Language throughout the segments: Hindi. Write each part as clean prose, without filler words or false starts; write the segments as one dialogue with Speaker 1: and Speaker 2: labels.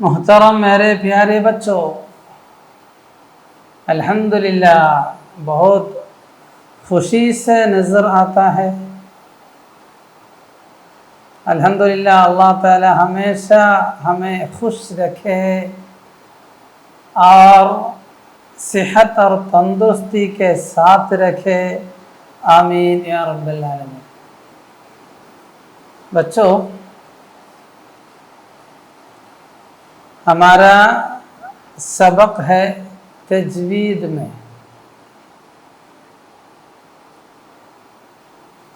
Speaker 1: मोहतरम मेरे प्यारे बच्चों, अल्हम्दुलिल्लाह बहुत खुशी से नज़र आता है। अल्हम्दुलिल्लाह अल्लाह ताला हमेशा हमें खुश रखे और सेहत और तंदुरुस्ती के साथ रखे। आमीन या रब्बल आलमीन। बच्चों, हमारा सबक है तजवीद में।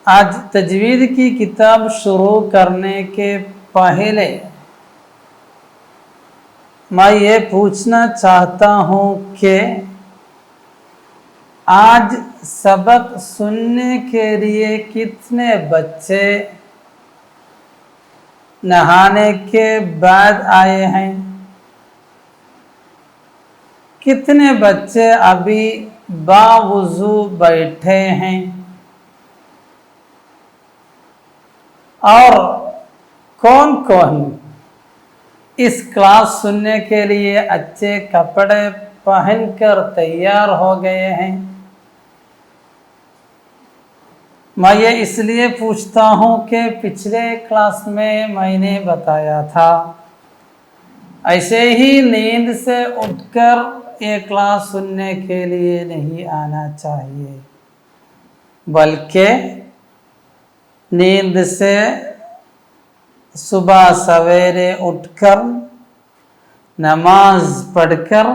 Speaker 1: आज तजवीद की किताब शुरू करने के पहले मैं ये पूछना चाहता हूँ कि आज सबक सुनने के लिए कितने बच्चे नहाने के बाद आए हैं? कितने बच्चे अभी बावुज़ू बैठे हैं? और कौन कौन इस क्लास सुनने के लिए अच्छे कपड़े पहनकर तैयार हो गए हैं? मैं ये इसलिए पूछता हूँ कि पिछले क्लास में मैंने बताया था ऐसे ही नींद से उठकर ये क्लास सुनने के लिए नहीं आना चाहिए, बल्कि नींद से सुबह सवेरे उठकर नमाज पढ़कर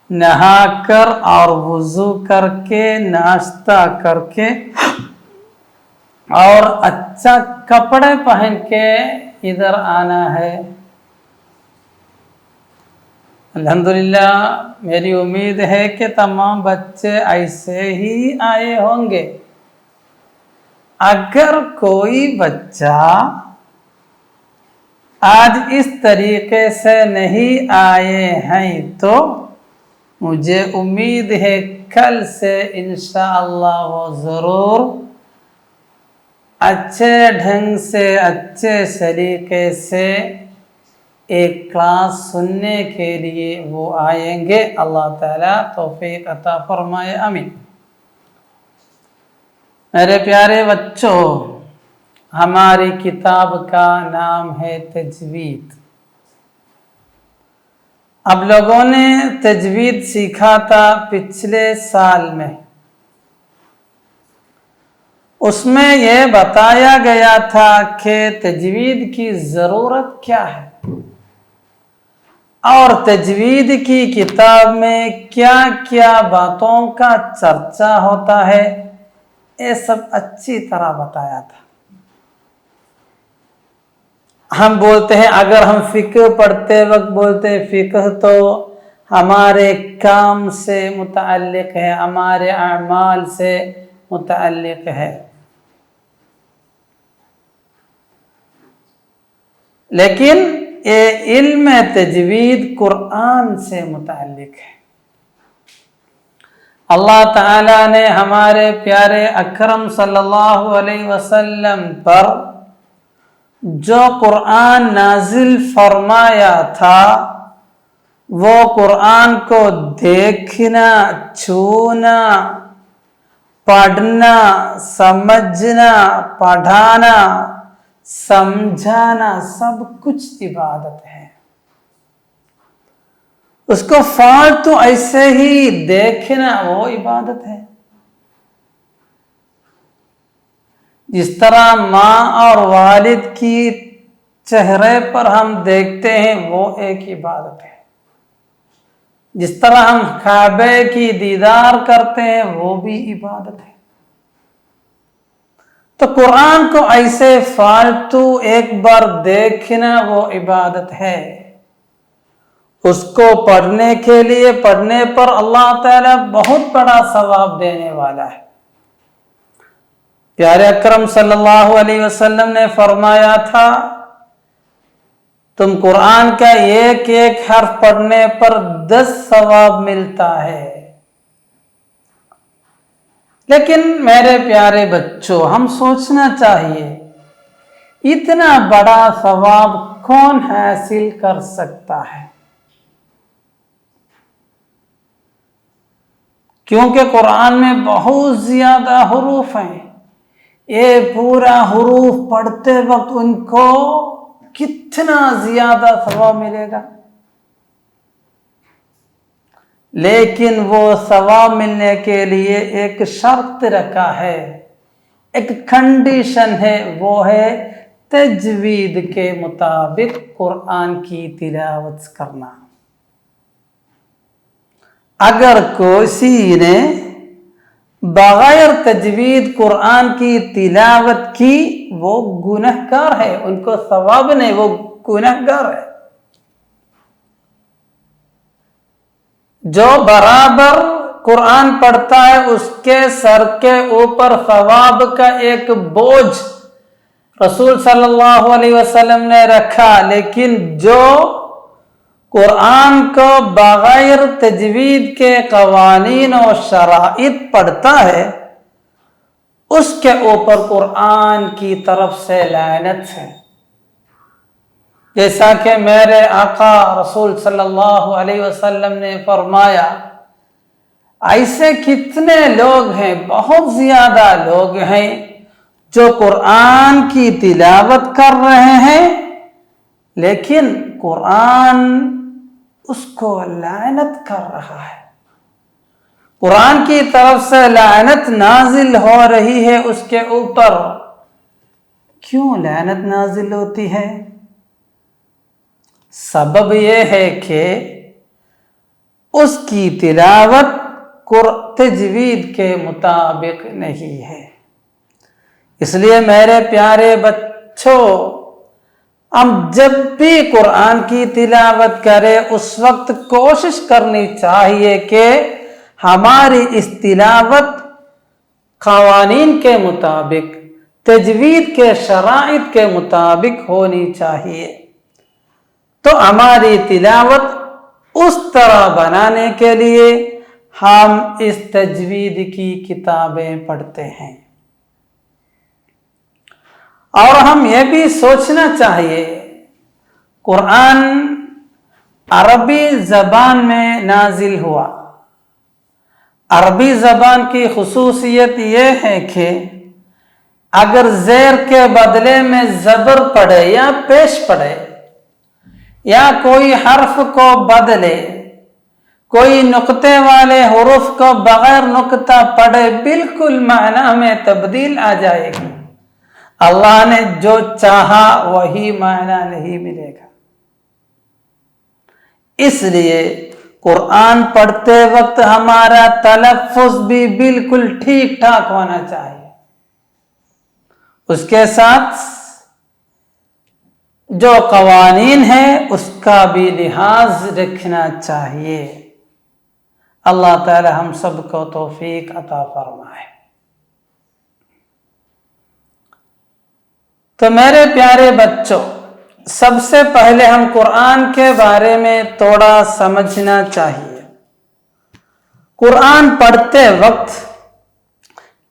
Speaker 1: नहाकर और वुज़ू करके नाश्ता करके और अच्छा कपड़े पहन के इधर आना है। अल्हम्दुलिल्लाह मेरी उम्मीद है कि तमाम बच्चे ऐसे ही आए होंगे। अगर कोई बच्चा आज इस तरीके से नहीं आए हैं तो मुझे उम्मीद है कल से इंशाअल्लाह वो ज़रूर अच्छे ढंग से अच्छे तरीके से एक क्लास सुनने के लिए वो आएंगे। अल्लाह ताला तौफीक अता फरमाए, आमीन। मेरे प्यारे बच्चों, हमारी किताब का नाम है तजवीद। अब लोगों ने तजवीद सीखा था पिछले साल में। उसमें यह बताया गया था कि तजवीद की ज़रूरत क्या है और तजवीद की किताब में क्या क्या बातों का चर्चा होता है, ये सब अच्छी तरह बताया था। हम बोलते हैं, अगर हम फ़िक्र पढ़ते वक्त बोलते हैं फ़िक्र तो हमारे काम से मुतअल्लिक़ है, हमारे अमाल से मुतअल्लिक़ है। लेकिन ये इल्म तजवीद कुरान से मुताल्लिक है। अल्लाह ताला ने हमारे प्यारे अकरम सल्लल्लाहु अलैहि वसल्लम पर जो कुरान नाजिल फरमाया था, वो कुरान को देखना, छूना, पढ़ना, समझना, पढ़ाना, समझाना सब कुछ इबादत है। उसको फालतू ऐसे ही देखना वो इबादत है। जिस तरह माँ और वालिद की चेहरे पर हम देखते हैं वो एक इबादत है। जिस तरह हम काबे की दीदार करते हैं वो भी इबादत है। तो कुरान को ऐसे फालतू एक बार देखना वो इबादत है। उसको पढ़ने के लिए, पढ़ने पर अल्लाह ताला बहुत बड़ा सवाब देने वाला है। प्यारे अकरम सल्लल्लाहु अलैहि वसल्लम ने फरमाया था, तुम कुरान का एक एक हर्फ पढ़ने पर 10 सवाब मिलता है। लेकिन मेरे प्यारे बच्चों, हम सोचना चाहिए इतना बड़ा सवाब कौन हासिल कर सकता है? क्योंकि कुरान में बहुत ज्यादा हुरूफ हैं। ये पूरा हुरूफ पढ़ते वक्त उनको कितना ज्यादा सवाब मिलेगा। लेकिन वो सवाब मिलने के लिए एक शर्त रखा है, एक कंडीशन है, वो है तजवीद के मुताबिक कुरान की तिलावत करना। अगर किसी ने बगैर तजवीद कुरान की तिलावत की, वो गुनहगार है, उनको सवाब नहीं, वो गुनहगार है। जो बराबर कुरान पढ़ता है उसके सर के ऊपर सवाब का एक बोझ रसूल सल्लल्लाहु अलैहि वसल्लम ने रखा। लेकिन जो कुरान को बगैर तजवीद के कवानीन और शराइत पढ़ता है, उसके ऊपर कुरान की तरफ से लानत है। जैसा कि मेरे आका रसूल सल्लल्लाहु अलैहि वसल्लम ने फरमाया, ऐसे कितने लोग हैं, बहुत ज्यादा लोग हैं जो कुरान की तिलावत कर रहे हैं, लेकिन कुरान उसको लानत कर रहा है। कुरान की तरफ से लानत नाजिल हो रही है उसके ऊपर। क्यों लानत नाजिल होती है? सबब यह है कि उसकी तिलावत तजवीद के मुताबिक नहीं है। इसलिए मेरे प्यारे बच्चों, हम जब भी कुरान की तिलावत करें उस वक्त कोशिश करनी चाहिए कि हमारी इस तिलावत क़वानीन के मुताबिक, तजवीद के शराइत के मुताबिक होनी चाहिए। तो हमारी तिलावत उस तरह बनाने के लिए हम इस तजवीद की किताबें पढ़ते हैं। और हम ये भी सोचना चाहिए, कुरान अरबी ज़बान में नाजिल हुआ। अरबी ज़बान की खुसूसियत यह है कि अगर ज़ेर के बदले में ज़बर पड़े या पेश पड़े, या कोई हर्फ को बदले, कोई नुक्ते वाले हुरूफ को बगैर नुक्ता पढ़े, बिल्कुल माना में तब्दील आ जाएगी। अल्लाह ने जो चाहा वही माना नहीं मिलेगा। इसलिए कुरान पढ़ते वक्त हमारा तलफ़्फ़ुज़ भी बिल्कुल ठीक ठाक होना चाहिए। उसके साथ जो क़वानीन है उसका भी लिहाज रखना चाहिए। अल्लाह ताला हम सबको तौफीक अता फरमाए। तो मेरे प्यारे बच्चों, सबसे पहले हम कुरान के बारे में थोड़ा समझना चाहिए। कुरान पढ़ते वक्त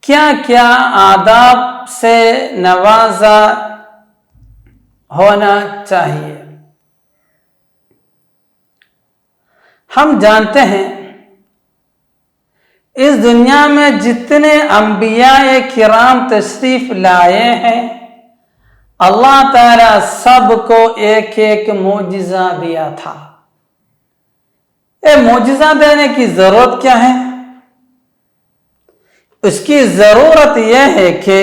Speaker 1: क्या क्या आदाब से नवाजा होना चाहिए। हम जानते हैं इस दुनिया में जितने अंबिया किराम तशरीफ लाए हैं, अल्लाह ताला सबको एक एक मोजिज़ा दिया था। ये मोजिज़ा देने की जरूरत क्या है? उसकी जरूरत यह है कि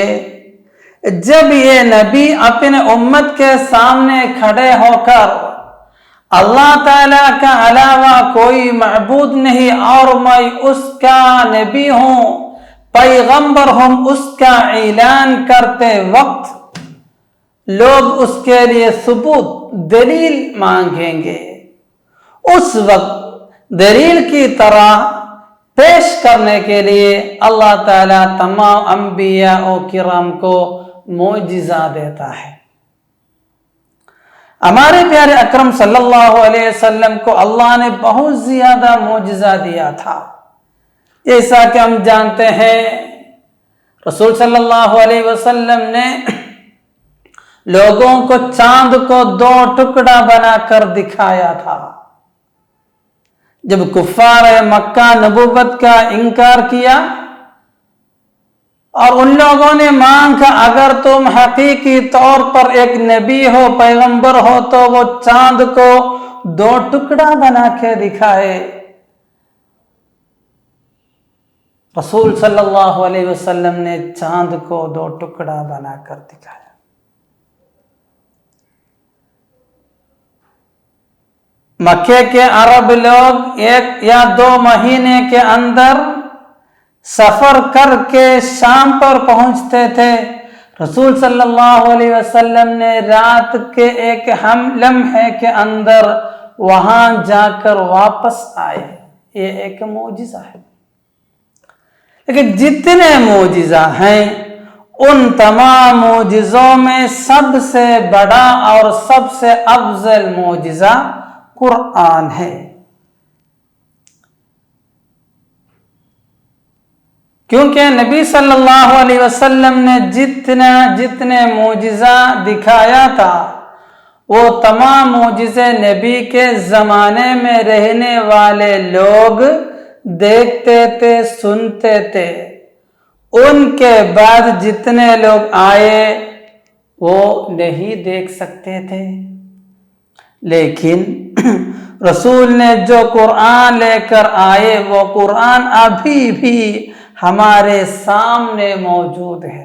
Speaker 1: जब ये नबी अपने उम्मत के सामने खड़े होकर अल्लाह ताला का अलावा कोई मअबूद नहीं और मैं उसका नबी हूं, पैगंबर हूं, उसका ऐलान करते वक्त लोग उसके लिए सबूत दलील मांगेंगे। उस वक्त दलील की तरह पेश करने के लिए अल्लाह ताला तमाम अंबिया और किराम को मोजिज़ा देता है। हमारे प्यारे अकरम सल्लल्लाहु अलैहि वसल्लम को अल्लाह ने बहुत ज्यादा मोजिज़ा दिया था। जैसा कि हम जानते हैं रसूल सल्लल्लाहु अलैहि वसल्लम ने लोगों को चांद को 2 टुकड़ा बनाकर दिखाया था। जब कुफ्फार मक्का नबूवत का इनकार किया और उन लोगों ने मांगा अगर तुम हकीकी तौर पर एक नबी हो, पैगंबर हो, तो वो चांद को 2 टुकड़ा बना के दिखाए। रसूल सल्लल्लाहु अलैहि वसल्लम ने चांद को 2 टुकड़ा बनाकर दिखाया। मक्के के अरब लोग 1 या 2 महीने के अंदर सफर करके शाम पर पहुंचते थे। रसूल सल्लल्लाहु अलैहि वसल्लम ने रात के एक लम्हे के अंदर वहां जाकर वापस आए। ये एक मौजिज़ा है। लेकिन जितने मौजिज़ा हैं उन तमाम मौजिज़ों में सबसे बड़ा और सबसे अफजल मौजिज़ा कुरान है। क्योंकि नबी सल्लल्लाहु अलैहि वसल्लम ने जितने मौजिज़ा दिखाया था वो तमाम मौजिज़े नबी के ज़माने में रहने वाले लोग देखते थे, सुनते थे। उनके बाद जितने लोग आए वो नहीं देख सकते थे। लेकिन रसूल ने जो कुरान लेकर आए वो कुरान अभी भी हमारे सामने मौजूद है।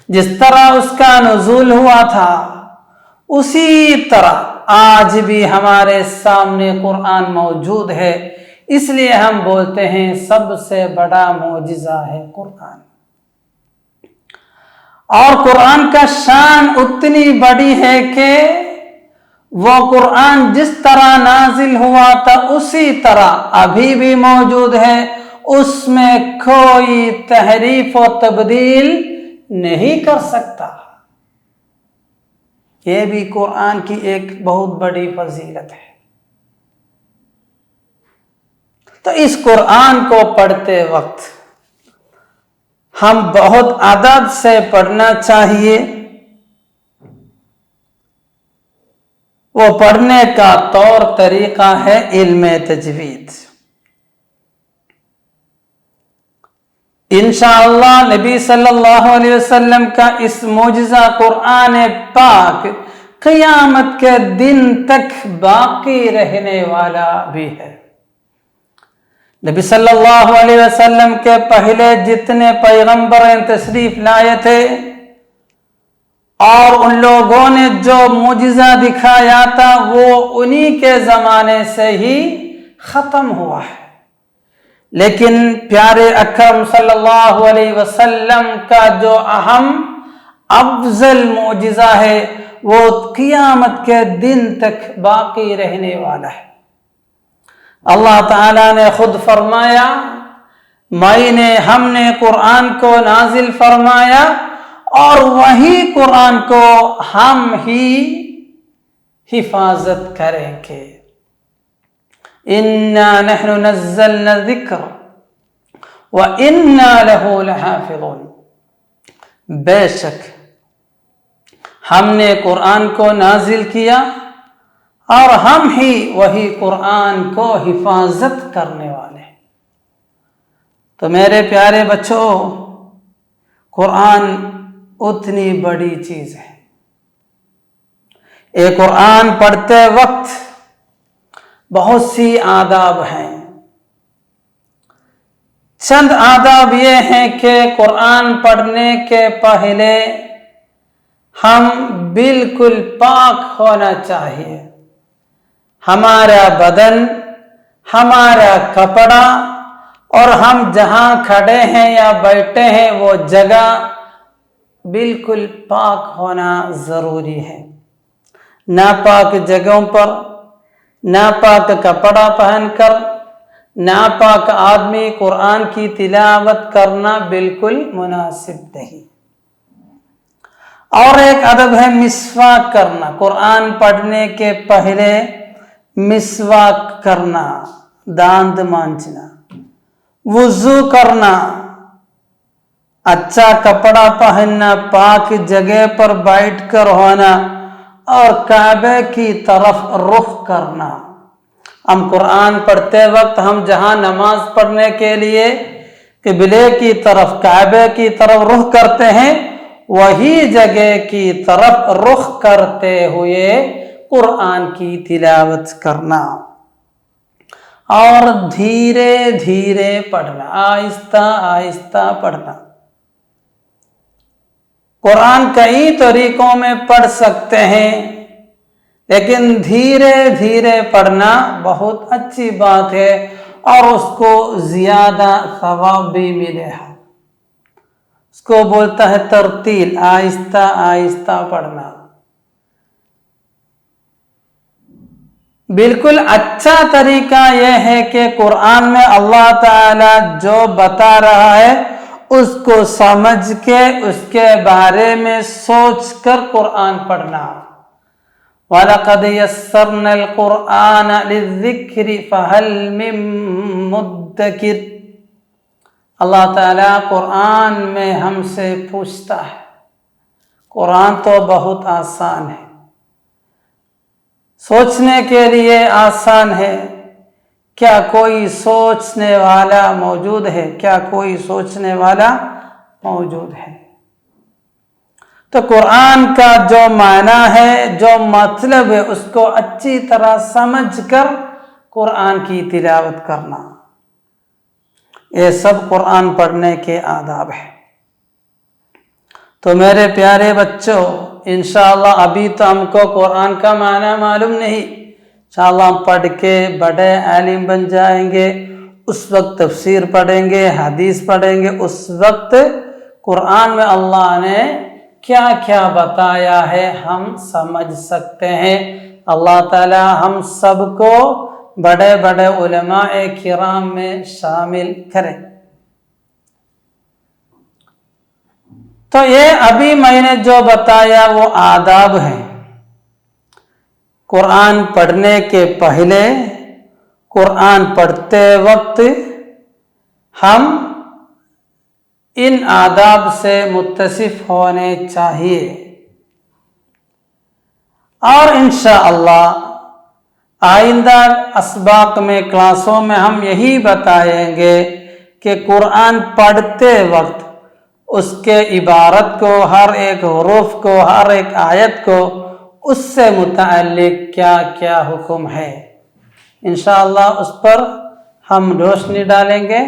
Speaker 1: जिस तरह उसका नुज़ूल हुआ था उसी तरह आज भी हमारे सामने कुरान मौजूद है। इसलिए हम बोलते हैं सबसे बड़ा मौजिज़ा है कुरान। और कुरान का शान उतनी बड़ी है कि वो कुरान जिस तरह नाजिल हुआ था उसी तरह अभी भी मौजूद है। उसमें कोई तहरीफ और तब्दील नहीं कर सकता। यह भी कुरान की एक बहुत बड़ी फजीलत है। तो इस कुरान को पढ़ते वक्त हम बहुत अदब से पढ़ना चाहिए। वो पढ़ने का तौर तरीका है इल्मे तजवीद। इंशाअल्लाह नबी सल्लल्लाहु अलैहि वसल्लम का इस मौजिज़ा कुरान पाक क़यामत के दिन तक बाकी रहने वाला भी है। नबी सल्लल्लाहु अलैहि वसल्लम के पहले जितने पैगंबर तशरीफ लाए थे और उन लोगों ने जो मौजिज़ा दिखाया था वो उन्हीं के ज़माने से ही ख़त्म हुआ है। लेकिन प्यारे अकरम सल्लल्लाहु अलैहि वसल्लम का जो अहम अफजल मौजिज़ा है वो क़यामत के दिन तक बाकी रहने वाला है। अल्लाह ताला ने खुद फरमाया, हमने कुरान को नाजिल फरमाया और वही कुरान को हम ही हिफाजत करेंगे। इन्ना नहनु नज़्ज़लना ज़िक्र व इन्ना लहू लहाफ़िज़ून, बेशक हमने कुरान को नाजिल किया और हम ही वही कुरान को हिफाजत करने वाले हैं। तो मेरे प्यारे बच्चों, कुरान उतनी बड़ी चीज है। ये कुरान पढ़ते वक्त बहुत सी आदाब हैं। चंद आदाब ये हैं कि कुरान पढ़ने के पहले हम बिल्कुल पाक होना चाहिए। हमारा बदन, हमारा कपड़ा और हम जहां खड़े हैं या बैठे हैं वो जगह बिल्कुल पाक होना जरूरी है। नापाक जगहों पर नापाक कपड़ा पहनकर नापाक आदमी कुरान की तिलावत करना बिल्कुल मुनासिब नहीं। और एक अदब है मिसवाक करना। कुरान पढ़ने के पहले मिसवाक करना, दांत मांजना, वुजू करना, अच्छा कपड़ा पहनना, पाक जगह पर बैठकर होना और काबे की तरफ रुख करना। हम कुरान पढ़ते वक्त हम जहां नमाज पढ़ने के लिए किबले की तरफ, काबे की तरफ रुख करते हैं, वही जगह की तरफ रुख करते हुए कुरान की तिलावत करना और धीरे धीरे पढ़ना, आहिस्ता आहिस्ता पढ़ना। कुरान कई तरीकों में पढ़ सकते हैं, लेकिन धीरे धीरे पढ़ना बहुत अच्छी बात है और उसको ज्यादा सवाब भी मिलेगा। उसको बोलता है तरतील, आहिस्ता आहिस्ता पढ़ना। बिल्कुल अच्छा तरीका यह है कि कुरान में अल्लाह ताला जो बता रहा है उसको समझ के उसके बारे में सोच कर कुरान पढ़ना। वलक़द यस्सरनल कुरआन लिज़्ज़िक्रि फ़हल मिन मुद्दकिर। अल्लाह ताला कुरान में हमसे पूछता है, कुरान तो बहुत आसान है, सोचने के लिए आसान है, क्या कोई सोचने वाला मौजूद है? क्या कोई सोचने वाला मौजूद है? तो कुरान का जो माना है, जो मतलब है, उसको अच्छी तरह समझकर कुरान की तिलावत करना, ये सब कुरान पढ़ने के आदाब है। तो मेरे प्यारे बच्चों, इंशाअल्लाह अभी तो हमको कुरान का माना मालूम नहीं, इंशाअल्लाह हम पढ़ के बड़े आलिम बन जाएंगे। उस वक्त तफसीर पढ़ेंगे, हदीस पढ़ेंगे, उस वक्त कुरान में अल्लाह ने क्या क्या बताया है हम समझ सकते हैं। अल्लाह ताला हम सबको बड़े बड़े उलमाए किराम में शामिल करें। तो ये अभी मैंने जो बताया वो आदाब है। कुरान पढ़ने के पहले, कुरान पढ़ते वक्त हम इन आदाब से मुत्तसिफ होने चाहिए और इंशाअल्लाह आइंदा असबाक में, क्लासों में हम यही बताएंगे कि कुरान पढ़ते वक्त उसके इबारत को, हर एक हुरूफ को, हर एक आयत को, उससे मुताल्लिक क्या क्या हुक्म है। इंशाअल्लाह उस पर हम रोशनी डालेंगे।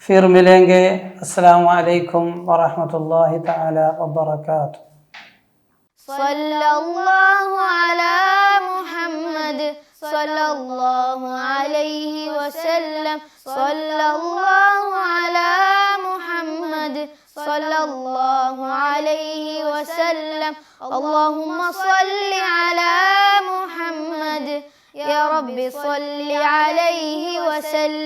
Speaker 1: फिर मिलेंगे। अस्सलामु अलैकुम व रहमतुल्लाहि तआला व बरकातुहू।
Speaker 2: सल्लल्लाहु अला मुहम्मद सल्लल्लाहु अलैहि वसल्लम। सल्लल्लाहु अला मुहम्मद सल्लल्लाहु अलैहि वसल्लम। अल्लाहुम्मा सल्लि अला मुहम्मद या रब्बी सल्लि अलैहि वसल्लम।